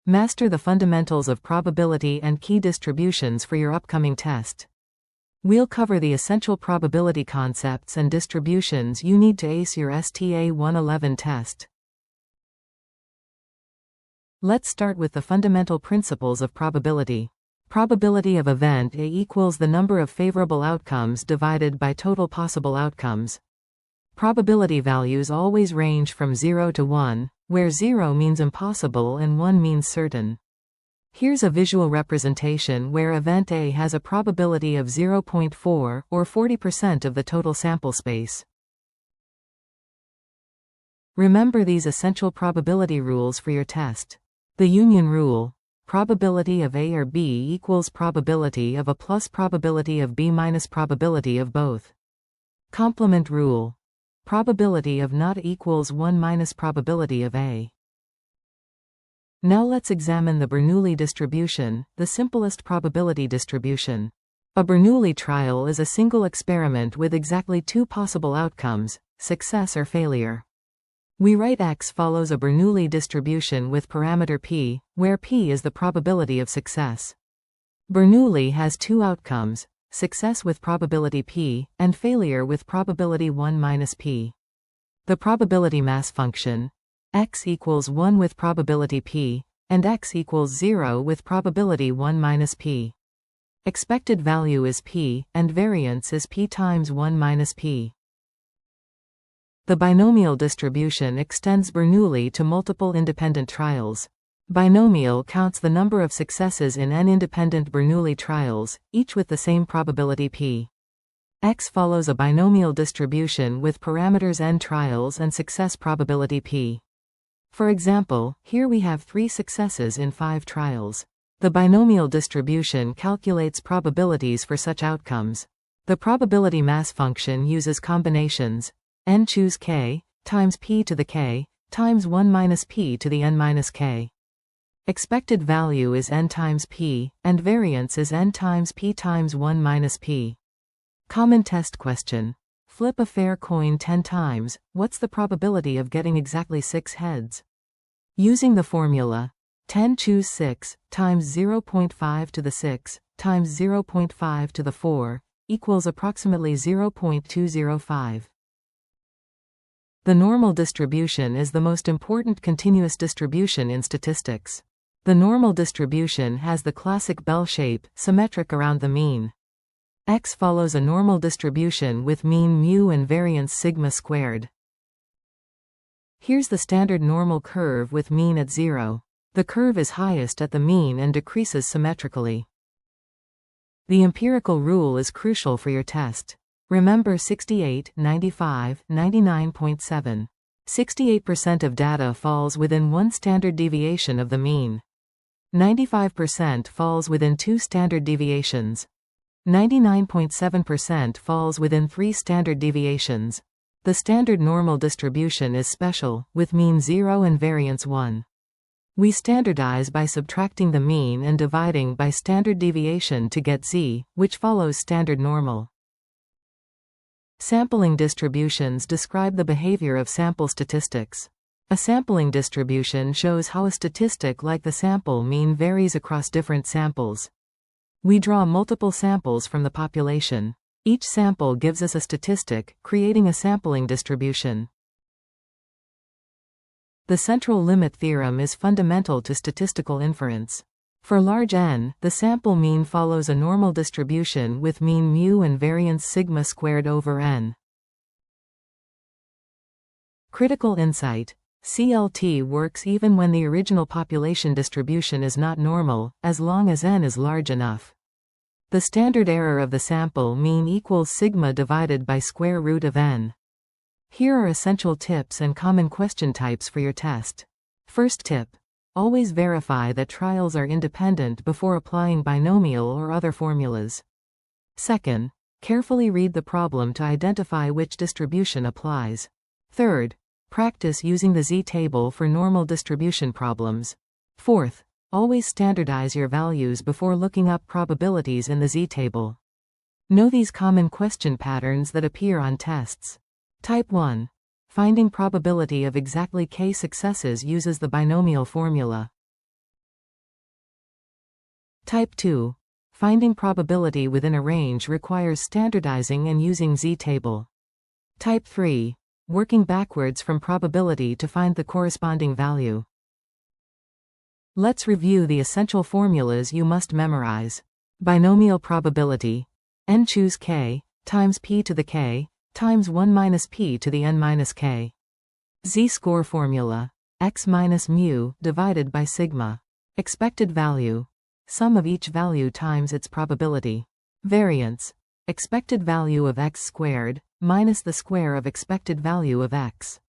Master the fundamentals of probability and key distributions for your upcoming test. We'll cover the essential probability concepts and distributions you need to ace your STA 111 test. Let's start with the fundamental principles of probability. Probability of event A equals the number of favorable outcomes divided by total possible outcomes. Probability values always range from 0 to 1, where 0 means impossible and 1 means certain. Here's a visual representation where event A has a probability of 0.4, or 40% of the total sample space. Remember these essential probability rules for your test. The union rule. Probability of A or B equals probability of A plus probability of B minus probability of both. Complement rule. Probability of not equals 1 minus probability of A. Now let's examine the Bernoulli distribution, the simplest probability distribution. A Bernoulli trial is a single experiment with exactly two possible outcomes, success or failure. We write X follows a Bernoulli distribution with parameter p, where p is the probability of success. Bernoulli has two outcomes, success with probability p, and failure with probability 1 minus p. The probability mass function, x equals 1 with probability p, and x equals 0 with probability 1 minus p. Expected value is p, and variance is p times 1 minus p. The binomial distribution extends Bernoulli to multiple independent trials. Binomial counts the number of successes in n independent Bernoulli trials, each with the same probability p. X follows a binomial distribution with parameters n trials and success probability p. For example, here we have 3 successes in 5 trials. The binomial distribution calculates probabilities for such outcomes. The probability mass function uses combinations n choose k times p to the k times 1 minus p to the n minus k. Expected value is n times p, and variance is n times p times 1 minus p. Common test question. Flip a fair coin 10 times, what's the probability of getting exactly 6 heads? Using the formula 10 choose 6 times 0.5 to the 6 times 0.5 to the 4 equals approximately 0.205. The normal distribution is the most important continuous distribution in statistics. The normal distribution has the classic bell shape, symmetric around the mean. X follows a normal distribution with mean mu and variance sigma squared. Here's the standard normal curve with mean at 0. The curve is highest at the mean and decreases symmetrically. The empirical rule is crucial for your test. Remember 68, 95, 99.7. 68% of data falls within 1 standard deviation of the mean. 95% falls within 2 standard deviations. 99.7% falls within 3 standard deviations. The standard normal distribution is special, with mean 0 and variance 1. We standardize by subtracting the mean and dividing by standard deviation to get z, which follows standard normal. Sampling distributions describe the behavior of sample statistics. A sampling distribution shows how a statistic like the sample mean varies across different samples. We draw multiple samples from the population. Each sample gives us a statistic, creating a sampling distribution. The central limit theorem is fundamental to statistical inference. For large n, the sample mean follows a normal distribution with mean mu and variance sigma squared over n. Critical insight. CLT works even when the original population distribution is not normal, as long as n is large enough. The standard error of the sample mean equals sigma divided by square root of n. Here are essential tips and common question types for your test. First tip. Always verify that trials are independent before applying binomial or other formulas. Second. Carefully read the problem to identify which distribution applies. Third. Practice using the z-table for normal distribution problems. Fourth. Always standardize your values before looking up probabilities in the z-table. Know these common question patterns that appear on tests. Type 1. Finding probability of exactly k successes uses the binomial formula. Type 2. Finding probability within a range requires standardizing and using z-table. Type 3. Working backwards from probability to find the corresponding value. Let's review the essential formulas you must memorize. Binomial probability. N choose k, times p to the k, times 1 minus p to the n minus k. Z-score formula. X minus mu, divided by sigma. Expected value. Sum of each value times its probability. Variance. Expected value of x squared, minus the square of expected value of x.